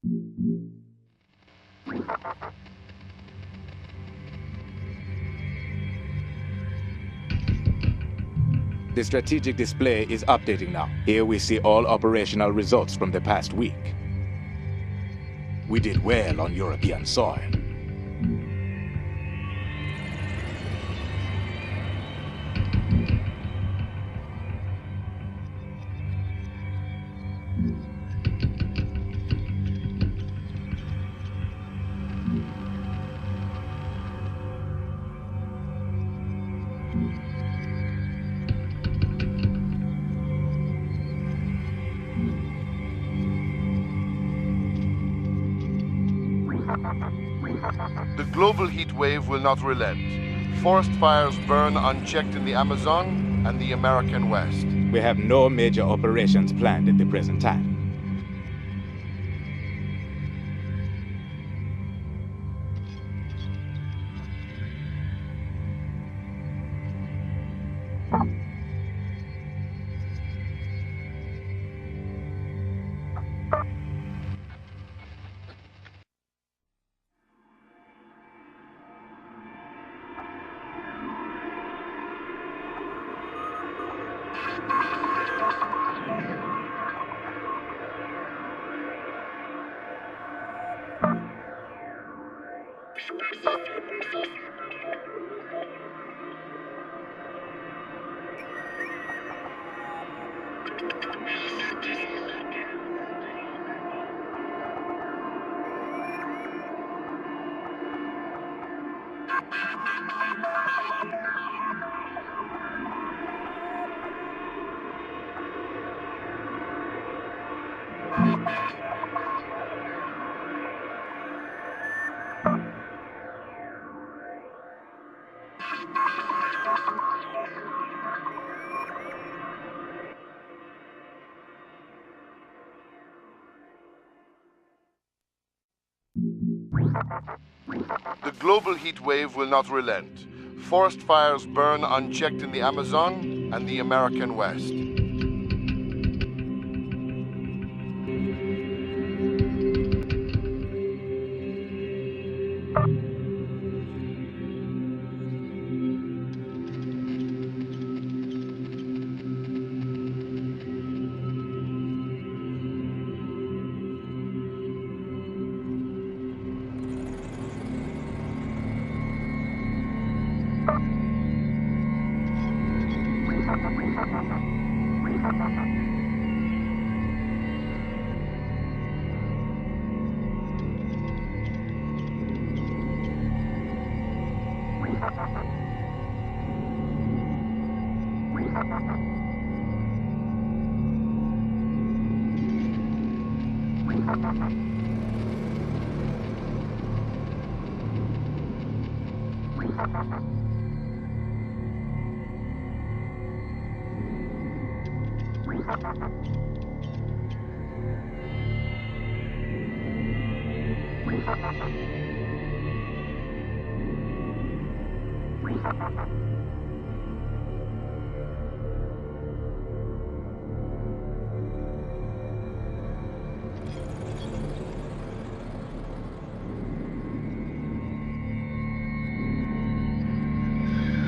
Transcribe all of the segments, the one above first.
The strategic display is updating now. Here we see all operational results from the past week. We did well on European soil. The global heat wave will not relent. Forest fires burn unchecked in the Amazon and the American West. We have no major operations planned at the present time. The global heat wave will not relent. Forest fires burn unchecked in the Amazon and the American West.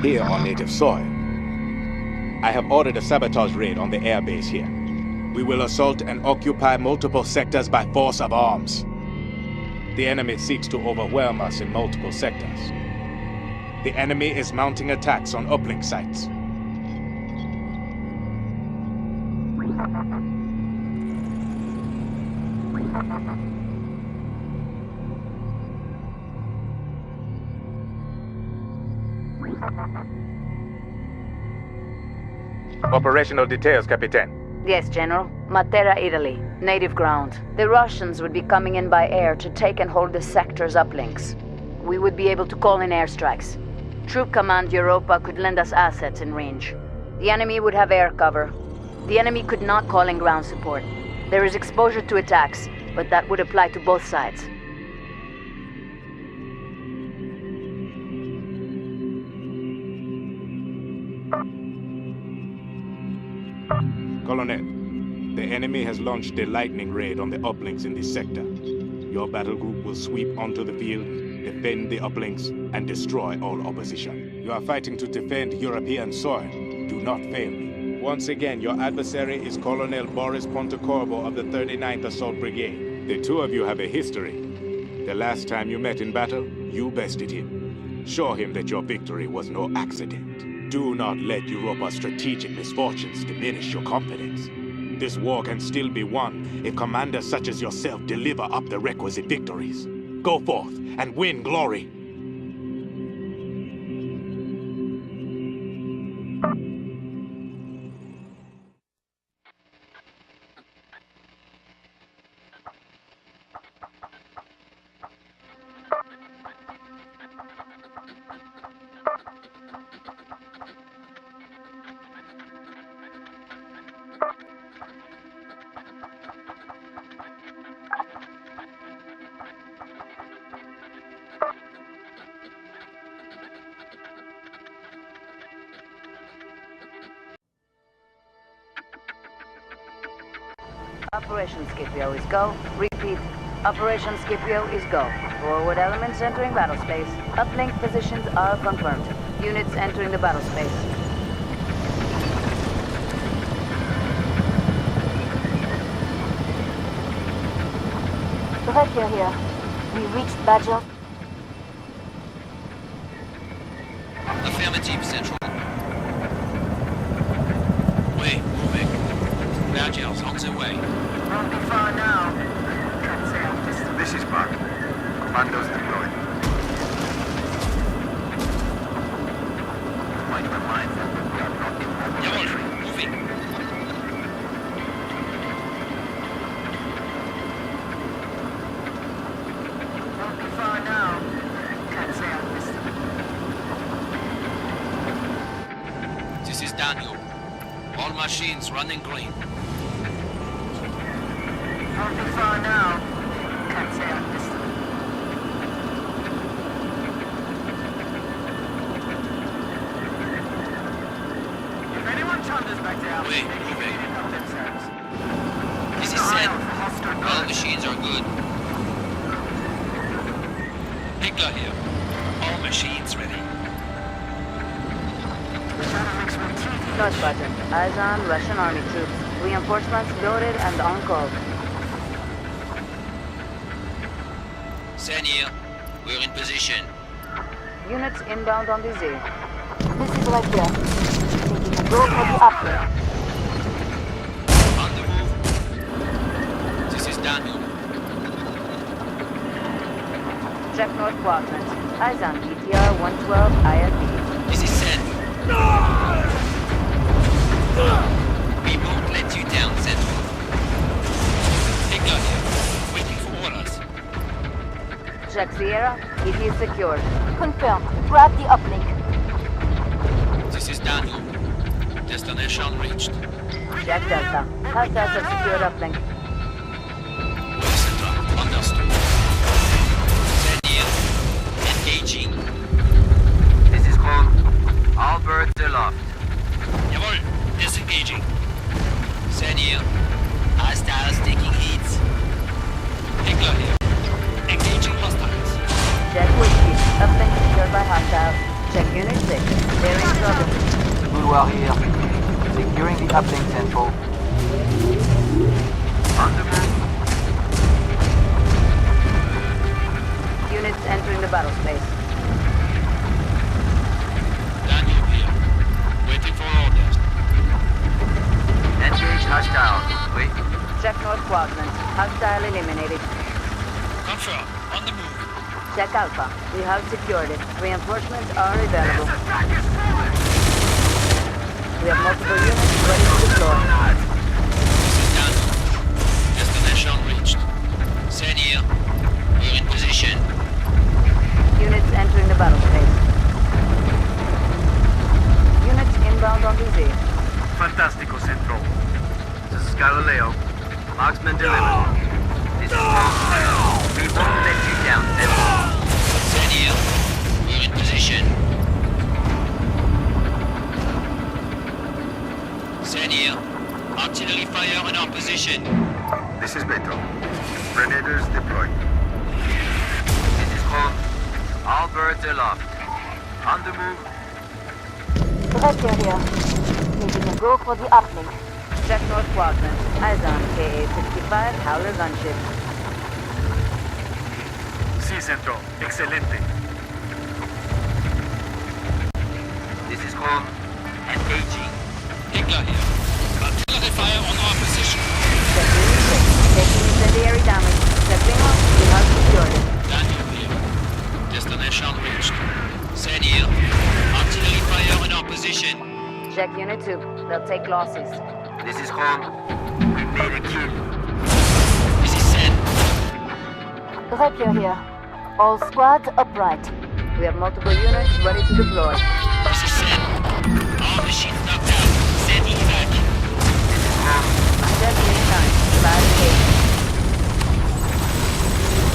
Here on native soil, I have ordered a sabotage raid on the airbase here. We will assault and occupy multiple sectors by force of arms. The enemy seeks to overwhelm us in multiple sectors. The enemy is mounting attacks on uplink sites. Operational details, Capitan. Yes, General. Matera, Italy. Native ground. The Russians would be coming in by air to take and hold the sector's uplinks. We would be able to call in airstrikes. Troop Command Europa could lend us assets in range. The enemy would have air cover. The enemy could not call in ground support. There is exposure to attacks, but that would apply to both sides. Colonel, the enemy has launched a lightning raid on the uplinks in this sector. Your battle group will sweep onto the field, defend the uplinks, and destroy all opposition. You are fighting to defend European soil. Do not fail me. Once again, your adversary is Colonel Boris Pontecorvo of the 39th Assault Brigade. The two of you have a history. The last time you met in battle, you bested him. Show him that your victory was no accident. Do not let Europa's strategic misfortunes diminish your confidence. This war can still be won if commanders such as yourself deliver up the requisite victories. Go forth and win glory. Operation Scipio is go. Repeat. Operation Scipio is go. Forward elements entering battle space. Uplink positions are confirmed. Units entering the battle space. Director here. We reached Badger. Affirmative, Central. We're moving. Badger's on the way. Won't be far now. This is Mark. Commandos deployed. Might remind them that we are not in Jawohl, moving. Won't be far now. Can't say I missed it. This is Daniel. All machines running green. Won't be far now. Can't say I missed it. If anyone thunders back down, Wait, they can moving. beat it up themselves. This is set. Hostile All guard. machines are good. Hickler here. All machines ready. Barracks will treat North button. Eyes on Russian army troops. Reinforcements loaded and on call. Send here. We're in position. Units inbound on the Z. This is right there. Taking a go for the uplink. On the move. This is Daniel. Check north quadrant. Eyes on PTR 112 IFB. This is Sen. We won't let you down, Central. Hickler here. Waiting for orders. Check Sierra. It is secured. Confirmed. Grab the uplink. This is Daniel. Destination reached. Check Delta. Hostiles have secured uplink. Center. Understood. Send here. Engaging. This is Kron. All birds aloft. Jawohl. Disengaging. Send here. Hostiles taking hits. Hickler here. Engaging hostiles. Check whiskey. Uplink secured by hostiles. Check Unit 6. They're in trouble. Endwar here. Securing the uplink central. On the move. Units entering the battle space. Daniel here. Waiting for orders. Engage hostile. Wait. Check north quadrant. Hostile eliminated. Confirm. On the move. Check Alpha. We have secured it. Reinforcements are available. We have multiple units ready to deploy. This is Daniel. Destination reached. Send here. We're in position. Units entering the battle space. Units inbound on the Z. Fantastico, Central. This is Galileo. Marksman delivered. This is Kron. We won't let you down, Central. Send here. We're in position. Send here. Artillery fire in our position. This is Beto. Grenadiers deployed. home. All birds aloft. On the move. Director here. Making a go for the uplink. Check North Quadrant. Eyes on KA-65 Howler gunship. Sí, Centro. Excelente. This is home. Engaging. Hickler here. Artillery fire on our position. Taking incendiary damage. Stepping off. We have secured it. Daniel here. Destination reached. Sen here. Artillery fire on our position. Check Unit 2. They'll take losses. This is home. We made a kill. This is Sen. Director here. All squads upright. We have multiple units ready to deploy. This is Sen. All machines knocked out. Send EFEC. Check Unit 9. Flag 8.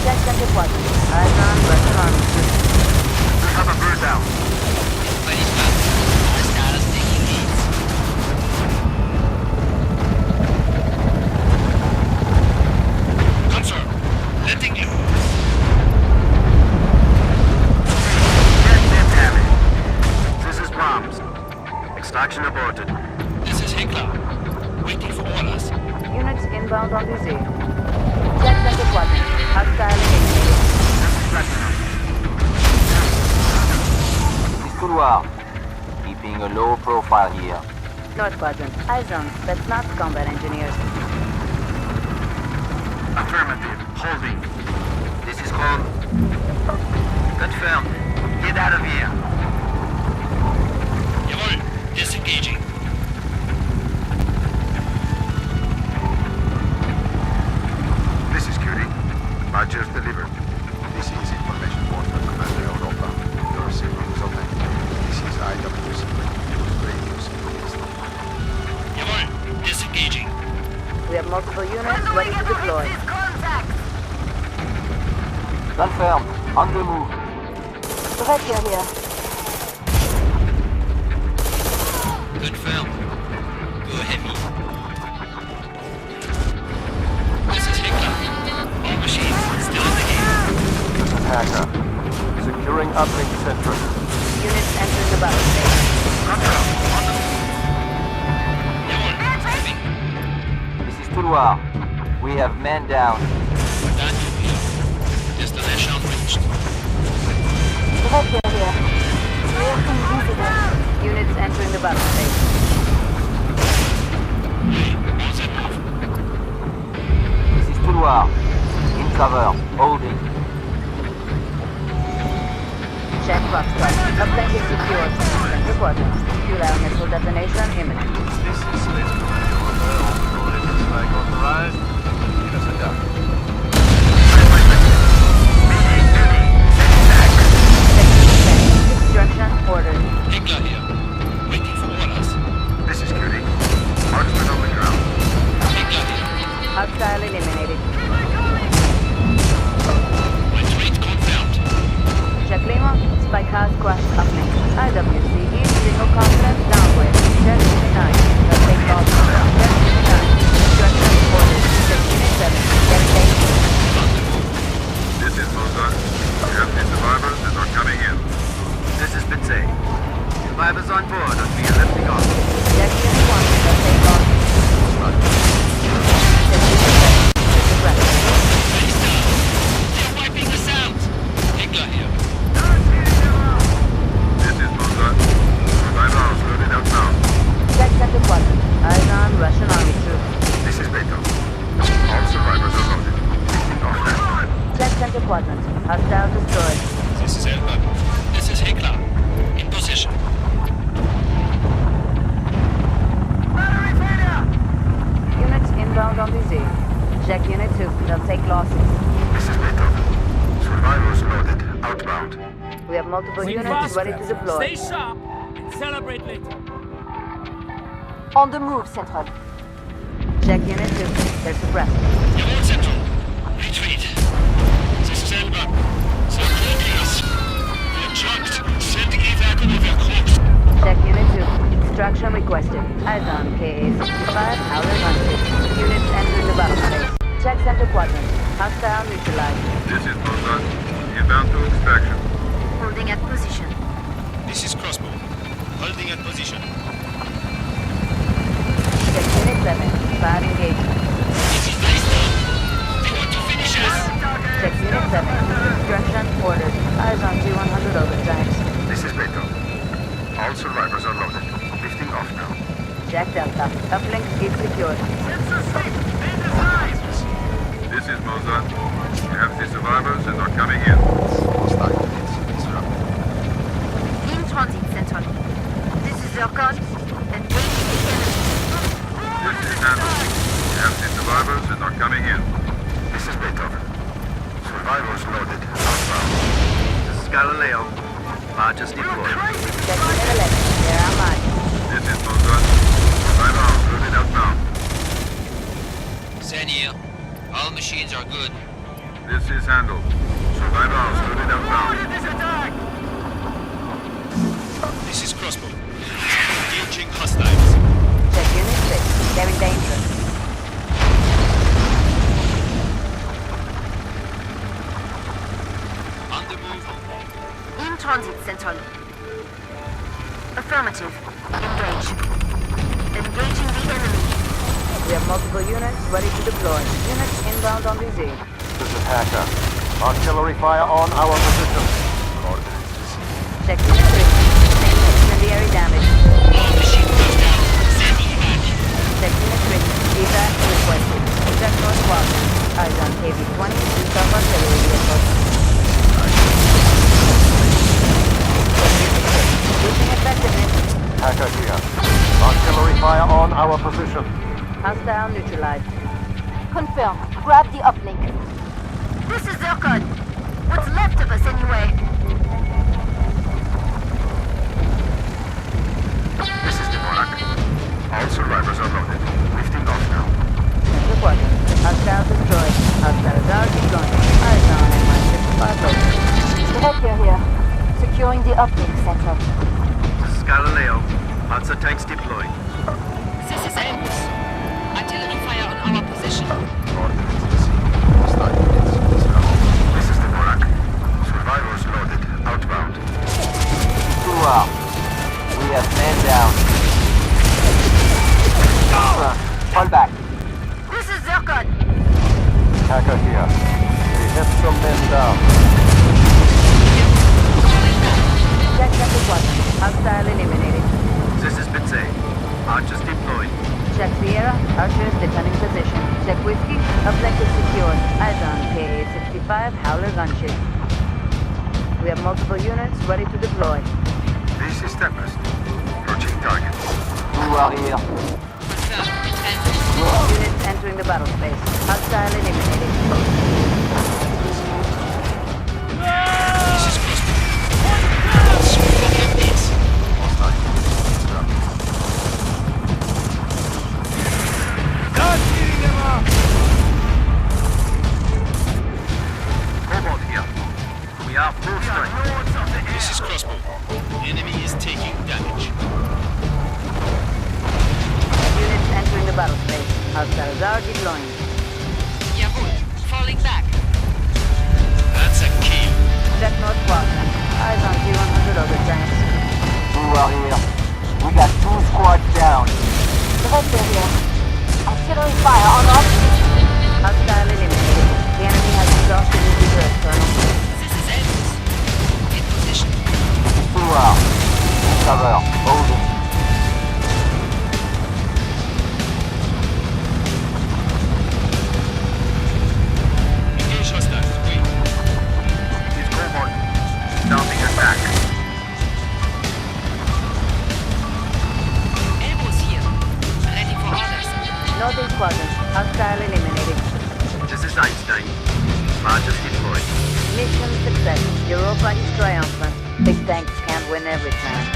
Check Center Quadrant. Eyes on Russian Army troops. Have a bird down. Everybody's back. Hostiles taking leads. Confirm. Letting you. Get them, Harry. This is bombs. Extraction aborted. This is Hickler. Waiting for orders. Units inbound on DZ. Check Center Quadrant. Hostile eliminated. This is Couloir. Keeping a low profile here. North Quadrant. Eyes on. That's not combat engineers. Affirmative. Holding. This is home. Confirmed. Get out of here. Jawohl. Disengaging. This is Curie. Badges delivered. This is information for Commander Europa. Your signal is open. This is IWC. Great news from East. Jawohl. Disengaging. We have multiple units ready to deploy. Confirmed. On the move. Director here. Confirmed. Go heavy. This is Hickler. All machines still in the game. Hacker. Securing uplink center. Units entering the battle stage. Jawohl. Moving. This is Couloir. We have men down. Daniel here. Destination reached. Director here. Clear invisible. Units entering the battle stage. Hey, on that move. This is Couloir. In cover. Holding. Check Foxtrot. Uplink is secured. Center Quadrant. Fuel out missile detonation imminent. This is Space Command Europa. All coordinates flag authorized. Give us a duck. Extraction ordered. Hickler here. Waiting for orders. This is Curie. Marksman on the ground. Hickler here. Hostile eliminated. Retreat confirmed. Check Lima. Spike has crashed uplink. IWCE signal confidence downwind. Check Unit 9. They'll take losses. Check Unit 9. Extraction ordered. Check Unit 7. Get taken. This is Mozart. We have the survivors that are coming in. This has been said. Survivors on board and we are lifting off. Check Unit 1. They'll take losses. Check Unit 7. Disaggressive. Face down. They're wiping us out. Hickler here. This is Mozart. Survivors loaded out now. Check Center Quadrant. Eyes on Russian Army troops. This is Beto. All survivors are loaded. Off that time. Check Center Quadrant. Hostile destroyed. This is Elba. This is Hickler. In position. Units inbound on DZ. Check Unit 2. They'll take losses. This is Beto. Survivors loaded. Outbound. We have multiple units ready to deploy. Stay sharp and celebrate later. On the move, Central. Check Unit 2. They're suppressed. Jawohl, Central. Retreat. This is Elba. Send clears. We're chunked. Send EFEC over Crooks. Check Unit 2. Extraction requested. Eyes on KA-65 Howler gunship. Units entering the battle space. Check Center Quadrant. Hostile neutralized. This is Mozart. Inbound to extraction. Holding at position. This is Crossbow. Holding at position. Check Unit 7. Fire engagement. This is nice done. They want to finish us. Check Unit 7. Construction ordered. Eyes on T-100 overtimes. This is Beto. All survivors are loaded. Lifting off now. Jack Delta. Uplink is secured. This is Mozart. We have the survivors and are coming in. Hostile units disrupted. In transit, Central. This is Zircon. Engaging the enemy. This is Handle. We have the survivors and are coming in. This is Beethoven. Survivors loaded. Outbound. This is Galileo. Barges deployed. Check Unit 11. There are mine. This is Mozart. Survivors loaded outbound. Sen here. All machines are good. This is Handle. Survivors loaded outbound. This is Crossbow. Engaging hostiles. Check Unit 6. They're in danger. On the move. In transit, Central. Affirmative. Engage. Engaging the enemy. We have multiple units ready to deploy. Units inbound on VZ. This is Hacker. Artillery fire on our position. Coordinates received. Check Unit 3. Same incendiary damage. All machine goes down. Send evac. Check Unit 3. Evac requested. Check North Quadrant. Eyes on KV-20 and sub-artillery vehicles. Losing effectiveness. Hacker here. Artillery fire on our position. Hostile neutralized. Confirm. Grab the uplink. This is Zircon. What's left of us, anyway? This is Barracks. All survivors are loaded. Lifting off now. Central Quadrant. Hostile destroyed. Hostiles are deploying. Eyes on MI-65 local. Director here. Securing the uplink, Central. This is Galileo. Panzer tanks deployed. This is Endwar. Artillery fire on our position. Coordinates received. Hostile units disrupted. This is the Barracks. Survivors loaded. Outbound. We have men down. Fall back. This is Zircon. Hacker here. We have some men down. Check Central Quadrant. Hostile eliminated. This is Bitze. Archers deployed. Check Sierra. Archers defending position. Check Whiskey. Uplink is secured. Eyes on KA-65 Howler gunship. We have multiple units ready to deploy. This is Tempest. Approaching target. Who are here? Confirm. Enter. Units entering the battle space. Hostile eliminated. This is Crossbow. Smoke this. Hostile units disrupted. Cobalt here. We are full strength. This is Crossbow. Enemy is taking damage. Units entering the battle space. Hostiles are deploying. Jawohl. Falling back. That's a kill. Check North Quadrant. Eyes on T-100 overtimes. Who are here? We got 2 squads down. Director here. Artillery fire on our position. Hostile eliminated. The enemy has exhausted his reserve, Colonel. This is Endwar. In position. Cover. Holding. Engage hostiles. Wait. It is Cobalt. Starting attack. Endwar here. Ready for orders. Northern Quadrant. Hostile eliminated. This is Einstein. Barges deployed. Mission success. Europa is triumphant. Big tanks can't win every time.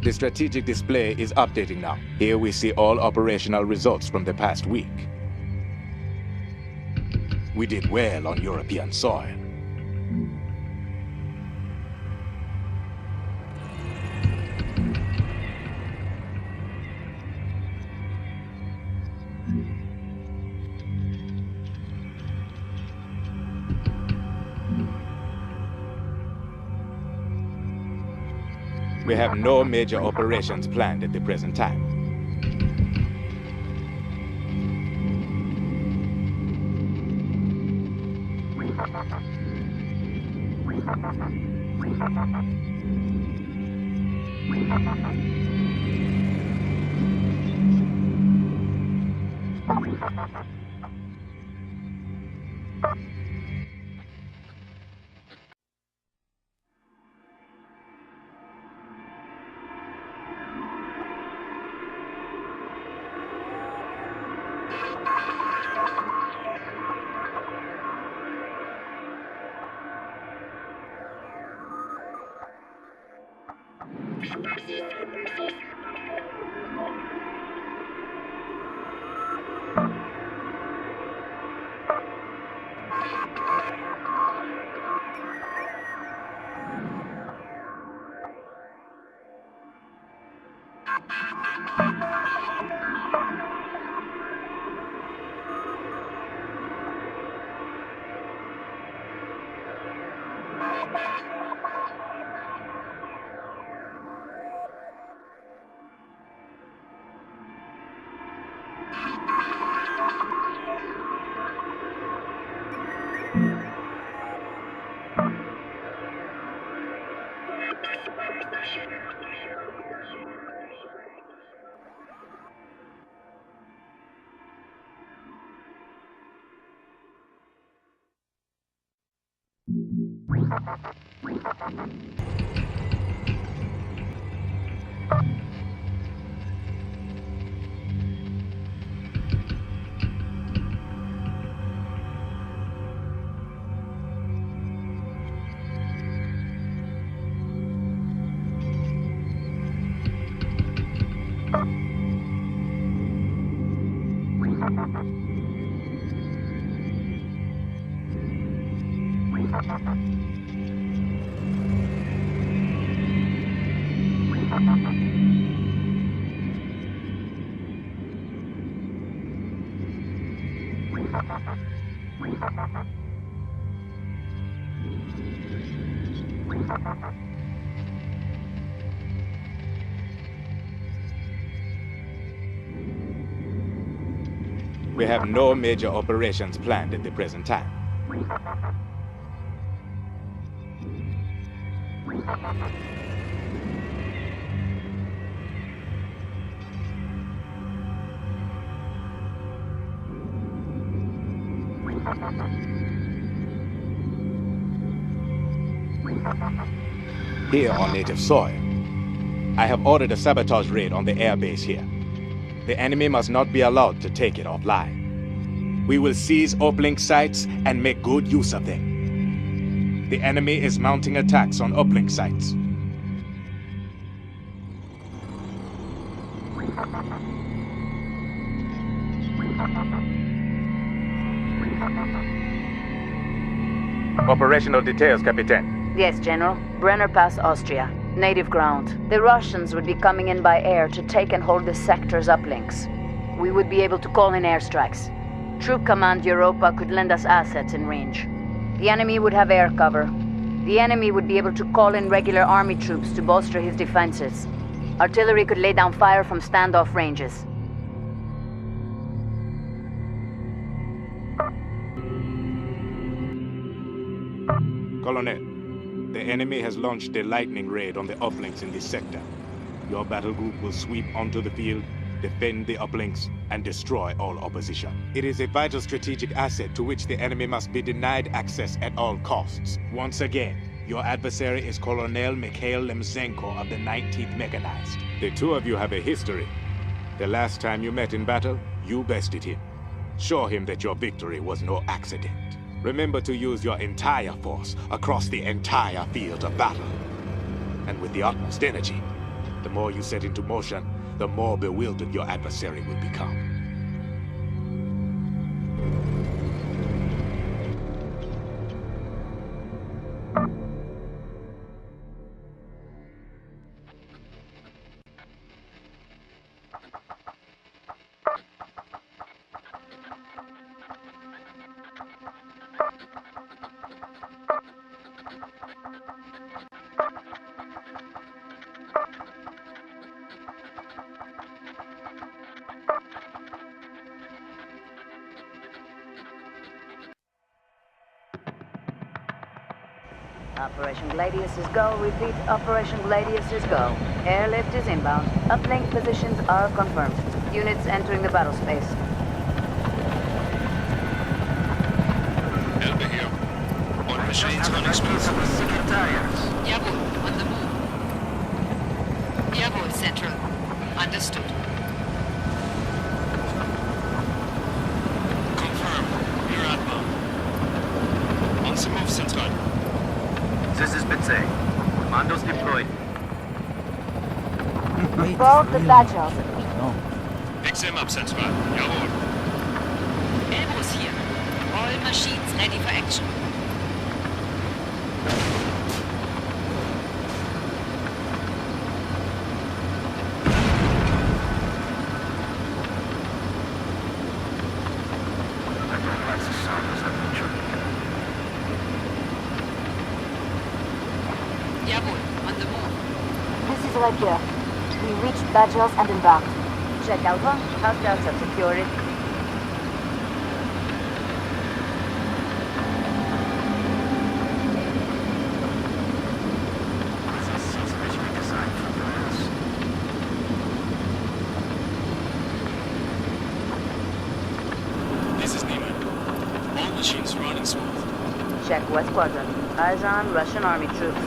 The strategic display is updating now. Here we see all operational results from the past week. We did well on European soil. We have no major operations planned at the present time. We have no major operations planned at the present time. Here on native soil, I have ordered a sabotage raid on the airbase here. The enemy must not be allowed to take it offline. We will seize uplink sites and make good use of them. The enemy is mounting attacks on uplink sites. Operational details, Captain. Yes, General. Brenner-Pass, Austria. Native ground. The Russians would be coming in by air to take and hold the sector's uplinks. We would be able to call in airstrikes. Troop Command Europa could lend us assets in range. The enemy would have air cover. The enemy would be able to call in regular army troops to bolster his defenses. Artillery could lay down fire from standoff ranges. Colonel, the enemy has launched a lightning raid on the uplinks in this sector. Your battle group will sweep onto the field, defend the uplinks, and destroy all opposition. It is a vital strategic asset to which the enemy must be denied access at all costs. Once again, your adversary is Colonel Mikhail Lemzenko of the 19th Mechanized. The two of you have a history. The last time you met in battle, you bested him. Show him that your victory was no accident. Remember to use your entire force across the entire field of battle. And with the utmost energy, the more you set into motion, the more bewildered your adversary will become. Operation Gladius is go. Repeat, Operation Gladius is go. Airlift is inbound. Uplink positions are confirmed. Units entering the battle space. Elbe here. All machines running smooth. Jawohl, on the move. Jawohl, Central. Understood. Confirm. Rear Admiral. On the move, Central. This is Bitsy. Commandos deployed. Both the Badgers. Pick them up, Central. Jawohl. Elbows here. All machines ready for action. Jawohl, on the move. This is Rapier. We reached Badgers and embarked. Check Alpha. Hostiles have secured it. This is Neiman. All machines running smooth. Check West Quadrant. Eyes on Russian army troops.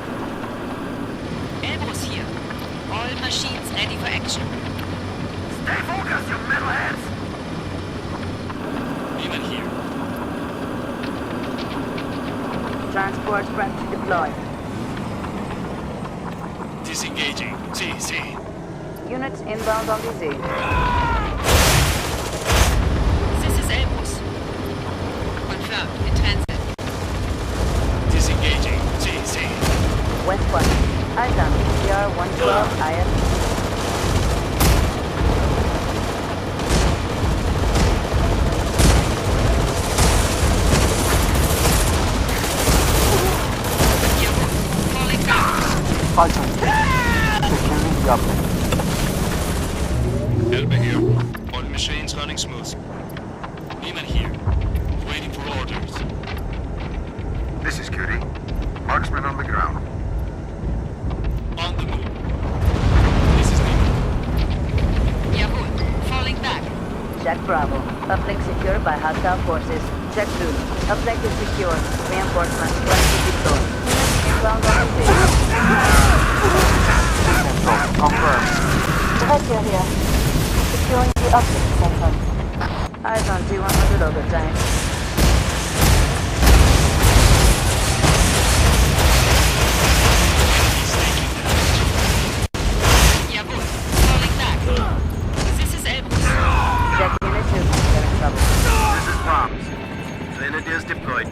Elbows here. All machines ready for action. Stay focused, you metalheads! Neiman here. Transport prep to deploy. Disengaging. See. Units inbound on DZ. This is Elbows. Confirmed. In transit. Disengaging. See. West Quadrant. Eyes on CR 112 IF. Falling down. Falcon. Securing the uplink. Elbe here. All machines running smooth. Neiman here. Waiting for orders. This is Curie. Marksman on the ground. On the move. This is Neiman. Jawohl. Falling back. Check Bravo. Uplink secured by hostile forces. Check Zulu. Uplink is secure. Reinforcements ready to deploy. Inbound on DZ. Central. Confirmed. Rapier here. Securing the uplink center. Eyes on T-100 overtime. Jawohl. Falling back. This is Elbows. Check Unit 2. They're in trouble. This is Bombs. Grenadiers deployed.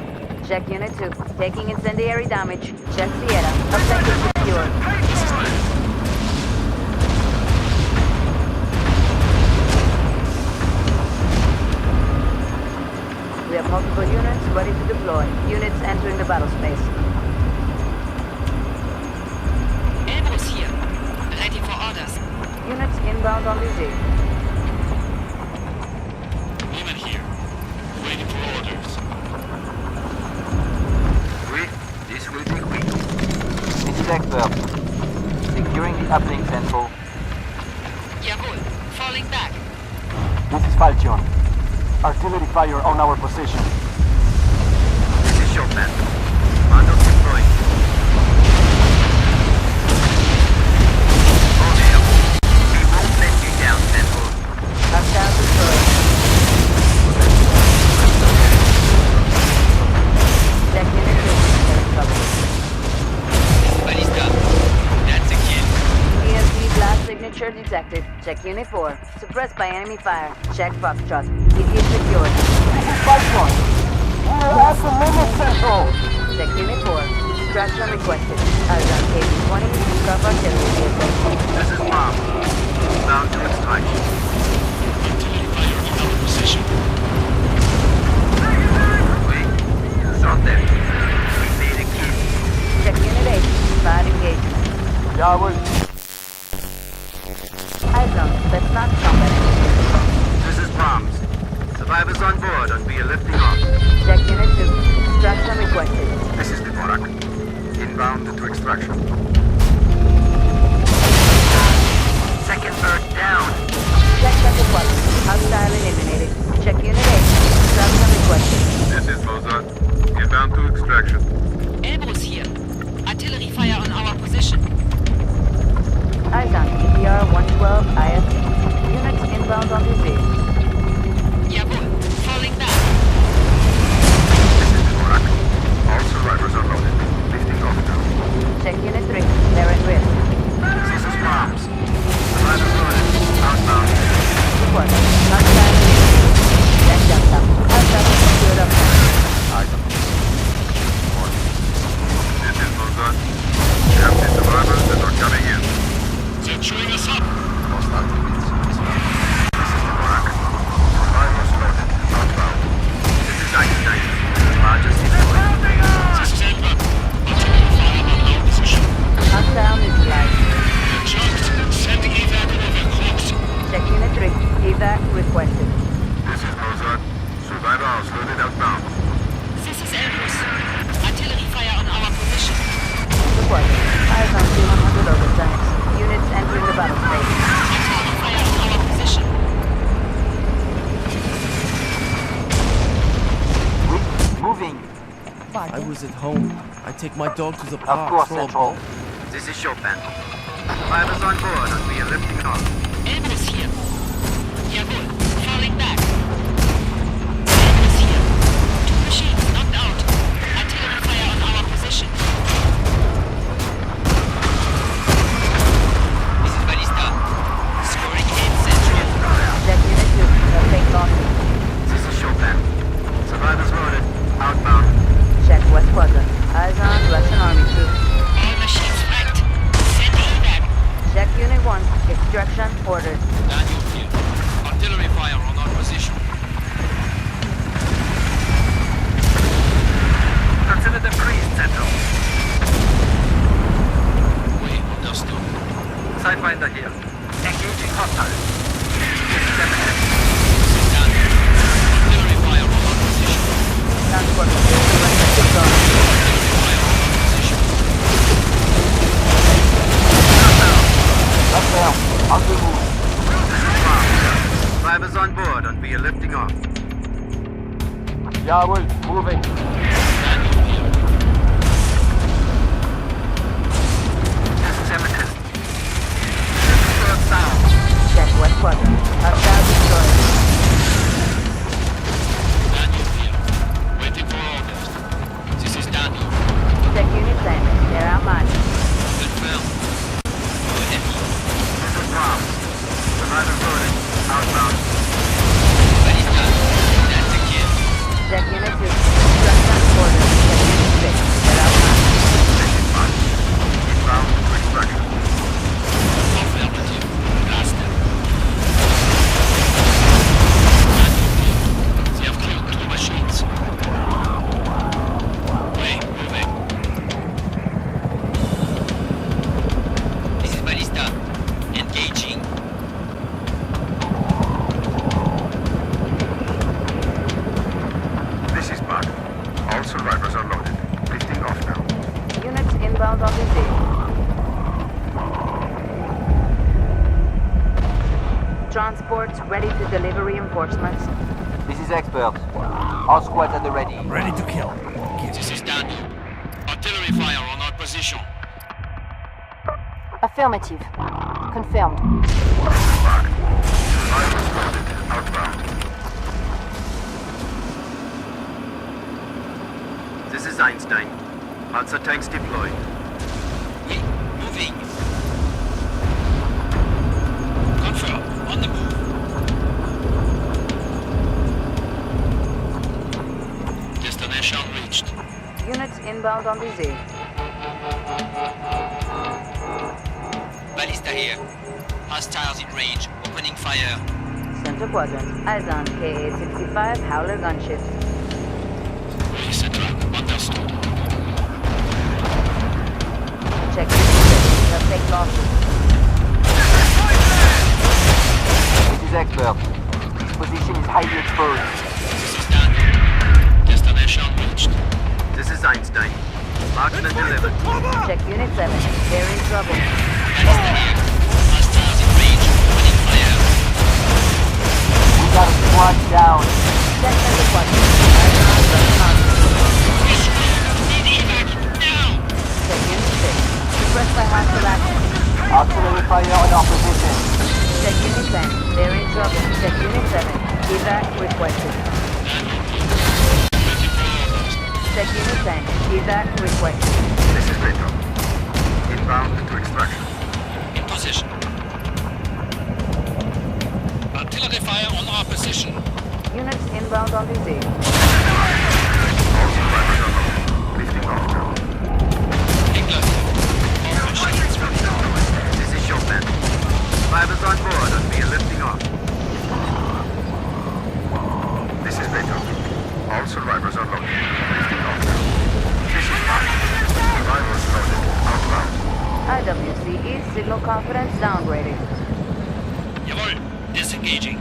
Check Unit 2. Taking incendiary damage. Check Sierra. Uplink is secure. We have multiple units ready to deploy. Units entering the battle space. Elbows here. Ready for orders. Units inbound on DZ. Neiman here. Waiting for orders. This will be quick. This is Expert. Securing the uplink central. Jawohl. Falling back. This is Falcon. Artillery fire on our position. This is Shotman. Commandos deployed. Hold it up. We won't let you down, Central. Hostile destroyed. Check Unit 4. Suppressed by enemy fire. Check Foxtrot. EV is secured. This is Falcon. We are at the limit, Central. Check Unit 4. Extraction requested. Azan KV-20. Cover artillery vehicle. This is Mom. Bound to extraction. Artillery fire on our position. Wait. Sorted. We made a kill. Check Unit 8. Fire engagement. Jawohl. Azan, that's not combat. This is Brahms. Survivors on board and we are lifting off. Check Unit 2. Extraction requested. This is the Barracks. Inbound to extraction. Second bird down. Check Sector 1. Hostile eliminated. Check Unit 8. Extraction requested. This is Mozart. Inbound to extraction. Elbows here. Artillery fire on our position. Eyes on EPR 112 IS. Units inbound on the Z. Jawohl. Falling back. This is the Barracks. All survivors are loaded. Lifting off now. Check Unit 3. They're at risk. This is Brahms. Survivors loaded. Outbound. Report. Hostile eliminated. Check Delta. Hostile secured up front. This is Mozart. We have the survivors that are coming in. They're chewing us up. Hostile units. This is the Barracks. Survivors loaded. Outbound. This is Einstein. Largest deployed. This is Endwar. Artillery fire on our position. Hostile neutralized. We're junked. Send evac over. Close. Check Unit 3. Evac requested. This is Mozart. Survivors loaded outbound. This is Elbows. Artillery fire on our position. Report. Eyes on C-100 overtimes. Units entering the battle space. Artillery fire on our position. Moving. I was at home. I take my dog to the Of park course, for a Central. walk. This is Chopin. Survivors on board and we are lifting off. Elbows here. Jawohl. Falling back. Elbows here. Two machines knocked out. Artillery fire on our position. This is Ballista. Scoring in Central. Check Unit 2. They'll take losses. This is Chopin. Survivors loaded. Outbound. Check West Quadrant. Eyes on Russian Army troops. All machines wrecked. Send evac. Check Unit 1. Extraction ordered. Daniel here. Artillery fire on our position. Consider them freeze, Central. We understood. Sidewinder here. Engaging hostile. JSF. Daniel. Artillery fire on our position. Transport material requested zone. Artillery fire on our position. Up there. On the move. Survivors on board and we are lifting off. Jawohl. Moving. Daniel here. This is Eminence. First down. Check West Quadrant. Hostile destroyed. Daniel here. Waiting for orders. This is Daniel. Check Unit 10. They're outmatched. Confirm. Go ahead. This is Brahms. Survivors loaded. Outbound. Ballista. That's a kill. Check Unit 2. Extraction ordered. Check Unit 6. They're outmatched. Taking march. Inbound to extraction. Affirmative. Blaster. Daniel here. They have killed 2 machines. Way moving. This is Ballista. Engaging. This is Mark. All survivors are loaded. Lifting off now. Units inbound on the Z. Transports ready to deliver reinforcements. This is Expert. All squads at the ready. Ready to kill. This is Daniel. Artillery fire on our position. Affirmative. Confirmed. Mark. Survivors loaded. Outbound. This is Einstein. Panzer tanks deployed. We moving. Confirm. inbound on the Z. Ballista here. Hostiles in range. Opening fire. Center quadrant. Eyes on KA-65 Howler gunships. Center. Understood. Check this. They'll take losses. This is Expert. This position is highly exposed. This is done. Destination reached. This is Einstein. Marksman delivered. Check Unit 7. They're in trouble. Ballista here. Hostiles in range. Opening fire. We got a squad down. Check center quadrant. Eyes on Russian army. Need evac now! Check Unit 6. Suppressed by hostile action. Artillery fire on our position. Check Unit 10. They're in trouble. Check Unit 7. Evac requested. Check Unit 10. Evac requested. This is Rito. Inbound to extraction. In position. Artillery fire on our position. Units inbound on the Z. All survivors are low. Lifting off now. England. All machines ready. This is Chopin. Survivors on board and we are lifting off. This is Rito. All survivors are loaded. Lifting off now. This is Mark. Survivors loaded. Outbound. IWC signal confidence downgraded. Jawohl. Disengaging.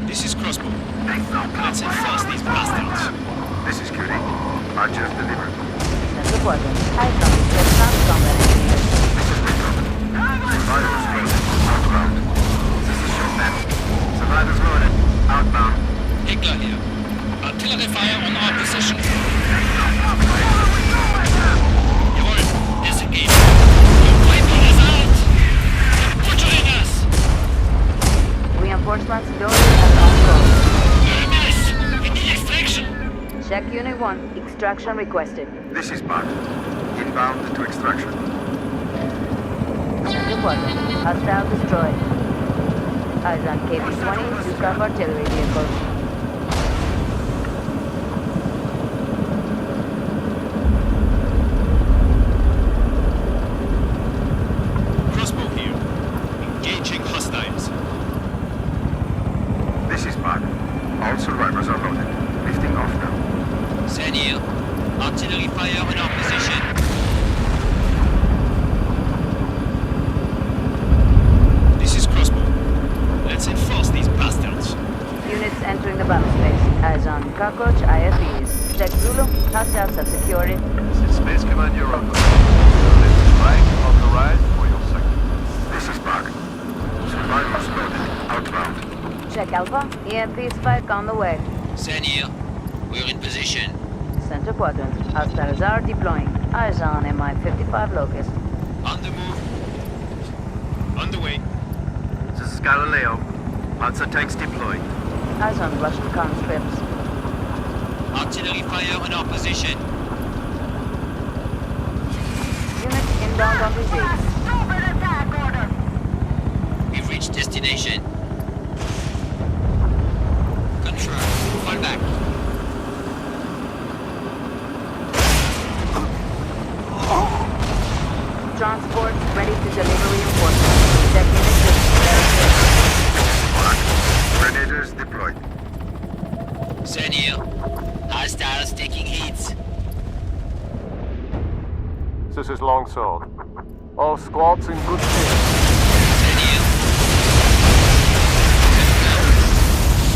This is crossbow. Let's enforce these bastards. This is Curie. Archers delivered. Center quadrant. Eyes on Vietnam combat engineers. This is Rito. Survivors loaded. Outbound. This is Chopin. Survivors loaded. Outbound. Hickler here. Artillery fire on our position. Jawohl. Disengaging. You're wiping us out! You're butchering us! Reinforcements loaded and on road. Very nice! We need extraction! Check Unit 1. Extraction requested. This is Mark. Inbound to extraction. Center quadrant. Hostile destroyed. Eyes on KP-20 Zukov artillery vehicles. Crossbow here. Engaging hostiles. This is Mark. All survivors are loaded. Lifting off now. Send here. Artillery fire on our position. This is crossbow. Let's enforce these bastards. Units entering the battle space. Eyes on Cockroach IFEs. Check Zulu. Hostiles have secured it. This is Space Command Europa. This is Frank on the rise for your sector. This is Mark. Survivors loaded. Outbound. Check Alpha. EMP spike on the way. Send here. We're in position. Center quadrant. Hostiles are deploying. Eyes on Mi-55 Locust. On the move. On the way. This is Galileo. Panzer tanks deployed. Eyes on Russian conscripts. Artillery fire on our position. Units inbound on the Z. We've reached destination. Confirm. Fall back. Transport ready to deliver reinforcements. Check Unit 6. Grenadiers deployed. Send here. Hostiles taking hits. This is Longsword. All squads in good shape. Send here.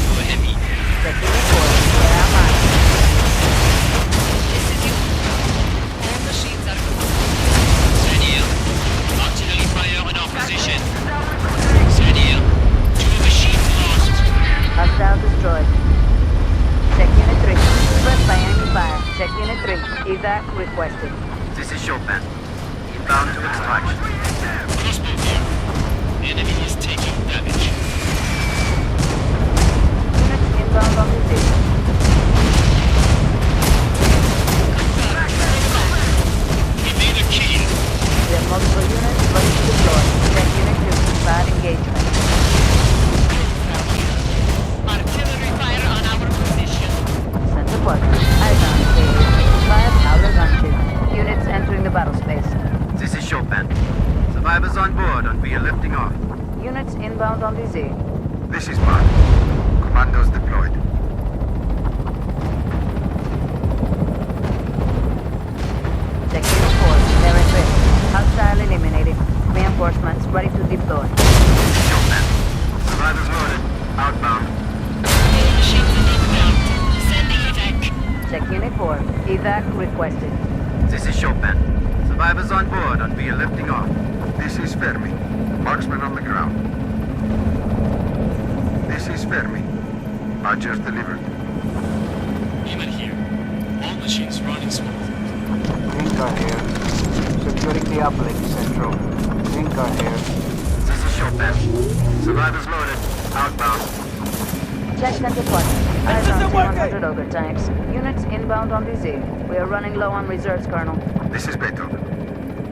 Go heavy. Check Unit 4. Where am I? This is you. All machines are good. Send here. Artillery fire on our position. Send here. 2 machines lost. Hostile destroyed. Check Unit 3. Suppressed by enemy fire. Check Unit 3. Evac requested. This is Chopin. Inbound to extraction. Crossbow here. Enemy is taking damage. Units inbound on the Z. We made a kill. We have multiple units ready to deploy. Check Unit 2. Bad engagement. Artillery fire on our position. Center quadrant. Eyes on KA-65 Howler gunships. 4, evac requested. This is Chopin. Survivors on board and we are lifting off. This is Fermi. Marksman on the ground. This is Fermi. I just delivered. Neiman here. All machines running smooth. Tinker here. Securing the uplink, Central. Tinker here. This is Chopin. Survivors loaded. Outbound. Check center quadrant. Eyes on T-100 Ogre tanks. Units inbound on the Z. We are running low on reserves, Colonel. This is Beethoven.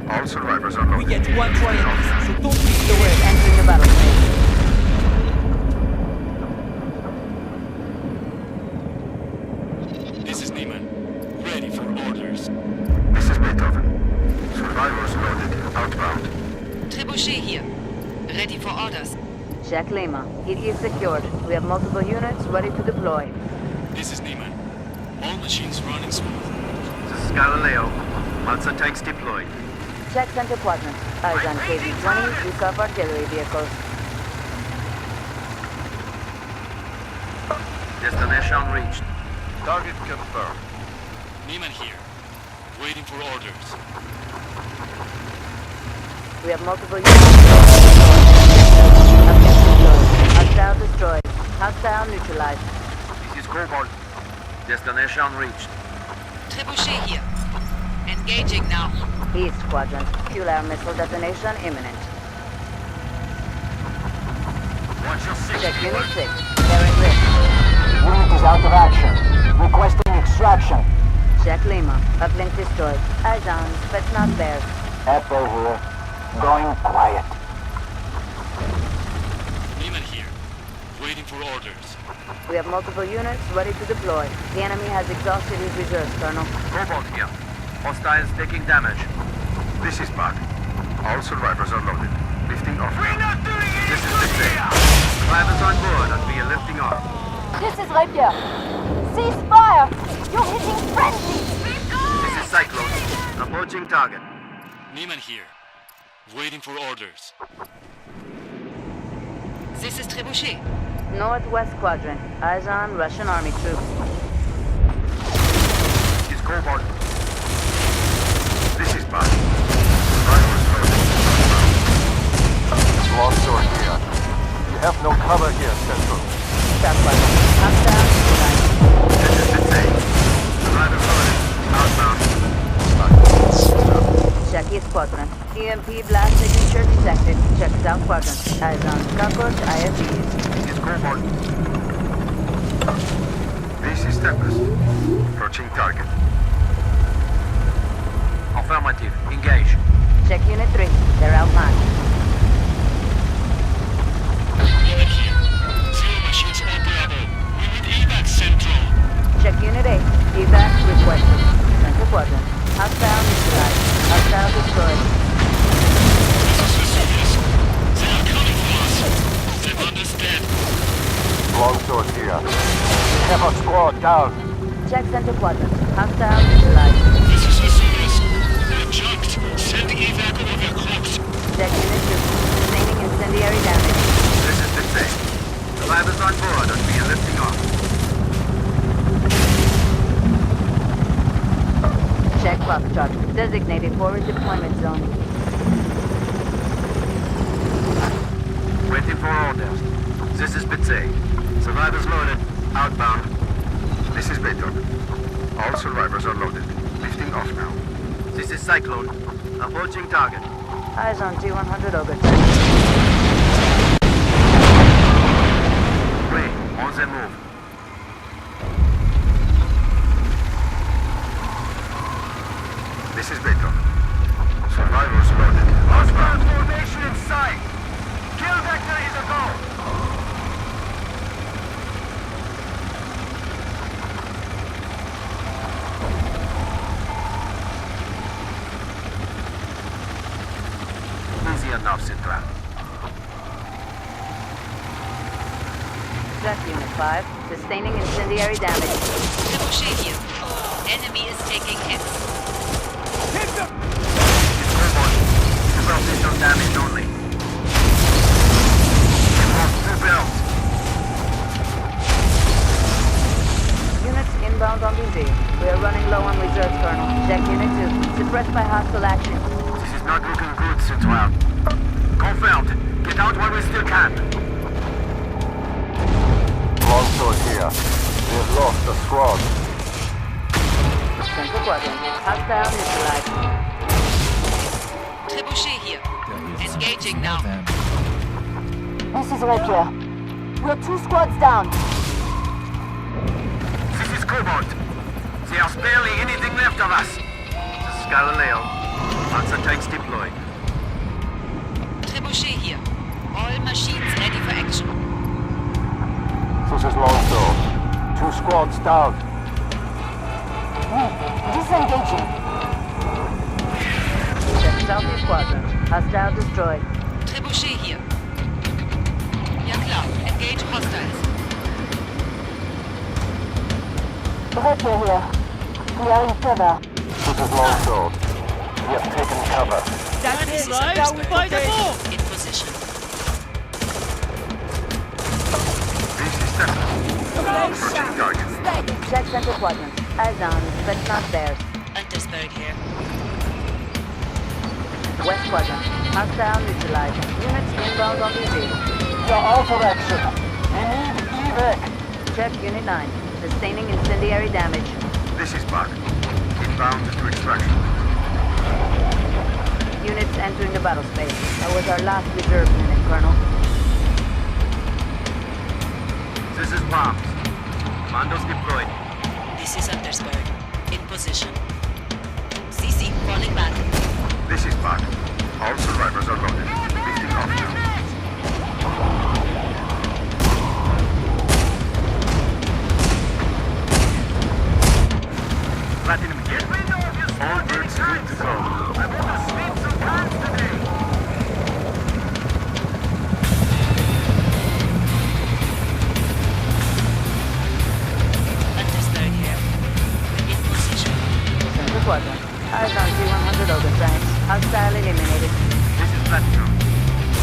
All survivors are loaded. We get one triumph, so don't lead the way. Entering the battle phase. This is Neiman. Ready for orders. This is Beethoven. Survivors loaded. Outbound. Trebuchet here. Ready for orders. Check Lima. It is secured. We have multiple units ready to deploy. This is Neiman. All machines running smooth. This is Galileo. Monster tanks deployed. Check center quadrant. Eyes on KV-20, recap artillery vehicles. Destination reached. Target confirmed. Neiman here. Waiting for orders. We have multiple units. Hostile destroyed. Hostile neutralized. This is Cobalt. Destination reached. Trebuchet here. Engaging now. East quadrant. Fuel air missile detonation imminent. Watch your six. Check unit 6. They're at risk. Unit is out of action. Requesting extraction. Check Lima. Uplink destroyed. Eyes on. Spetsnaz bears. Echo here. Going quiet. Neiman here. Waiting for orders. We have multiple units ready to deploy. The enemy has exhausted his reserves, Colonel. Cobalt here. Hostiles taking damage. This is Bug. All survivors are loaded. Lifting off. This is the thing. Survivors on board and we are lifting off. This is Rapier. Cease fire! You're hitting frenzy! This is Cyclone. Approaching target. Neiman here. Waiting for orders. This is Trebuchet. Northwest quadrant. Eyes on Russian army troops. This is Cobalt. This is Bug. Survivors loaded. Lost sword here. You have no cover here, Central. South quadrant. Hostile neutralized. This is the thing. Survivors loaded. Outbound. Check East quadrant. EMP blast signature detected. Check South quadrant. Eyes on Conquest IFVs. This is Cobalt. This is Tempest. Approaching target. Affirmative. Engage. Check unit 3. They're outmatched. Neiman here. Zero machines operable. We need evac central. Check unit 8. Evac requested. Center quadrant. Hostile neutralized. Hostile destroyed. This is Vesuvius. They are coming for us. Zevander's dead. Long sword here. We have our squad down. Check center quadrant. Hostile neutralized. This is Vesuvius. They're junked. Send evac over their cloaks. Check unit 2. Sustaining incendiary damage. This is the thing. Survivors on board and we are lifting off. Check Foxtrot. Designated forward deployment zone. Waiting for orders. This is Bitsay. Survivors loaded. Outbound. This is Beethoven. All survivors are loaded. Lifting off now. This is Cyclone. Approaching target. Eyes on T-100 Ogre. Ray, on the move. This is Beethoven. Survivors loaded. Outbound. Formation in sight. Kill vector is a go. Easy enough, Citra. Check unit 5. Sustaining incendiary damage. Trebuchet here. Enemy is taking hits. It's Cobalt. Superficial damage only. It lost 2 belts. Units inbound on on BZ. We are running low on reserves, Colonel. Check Unit 2. Suppressed by hostile action. This is not looking good, Central. Confirmed. Get out while we still can. Longsword here. We have lost a squad. Central Quadrant. Hostile neutralized. Trebuchet here. Engaging now. This is Rapier. We're 2 squads down. This is Cobalt. There's barely anything left of us. This is Galileo. Panzer tanks deployed. Trebuchet here. All machines ready for action. This is Longsword. 2 squads down. Disengaging. Check Southeast Quadrant. Hostile destroyed. Trebuchet here. Ja klar. Engage hostiles. Rapier here. We are in cover. This is Longsword. We have taken cover. That's This it, is right? understood. Find them all! In position. This is Stefan. Approaching target. Check Central Quadrant. Eyes on, but not theirs. Untersberg here. West Quadrant. Hostile neutralized. Units inbound on BZ. You're out of action. We need EFEC. Check Unit 9. Sustaining incendiary damage. This is Bug. Inbound to extraction. Units entering the battle space. That was our last reserve unit, Colonel. This is Bombs. Commandos deployed. This is Untersberg. In position. CC falling back. This is Bug. All survivors are loaded. Lifting off now. Platinum again. All birds good to go. I want to sleep some times today. Untersberg here. In position. Central Quadrant. Eyes on C-100 Ogun tanks. Hostile eliminated. This is Platinum.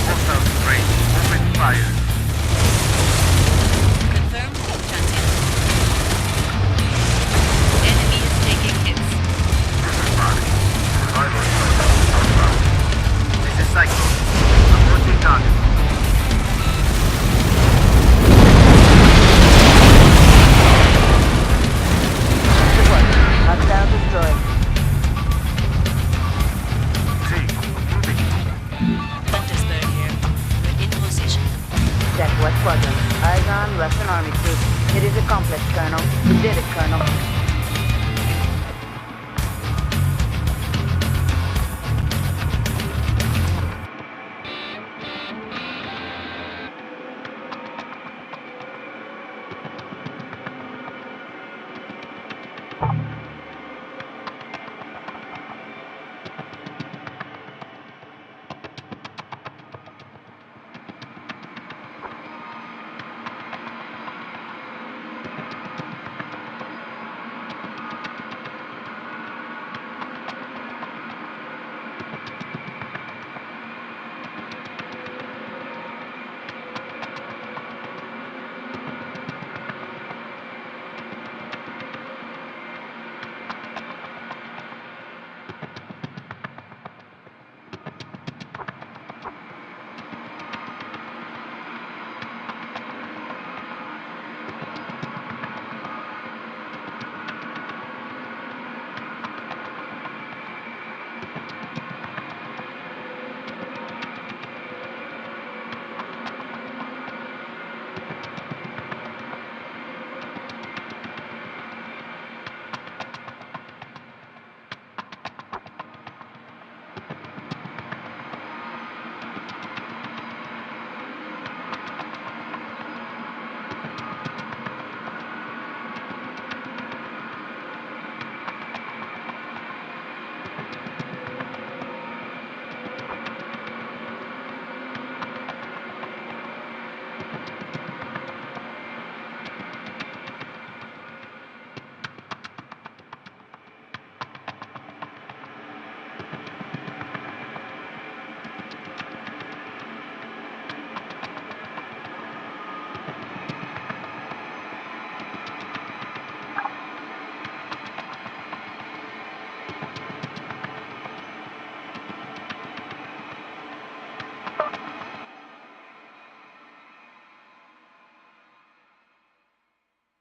Hostile spray. Open fire. Confirmed. Clancy. Enemy is taking hits. This is Bug. Survivors outbound. This is Cyclone. Approaching target. Central Quadrant. Hostile destroyed. Untersberg here. We're in position. Check West Quadrant. Eyes on Russian Army troops. It is accomplished, Colonel. We did it, Colonel.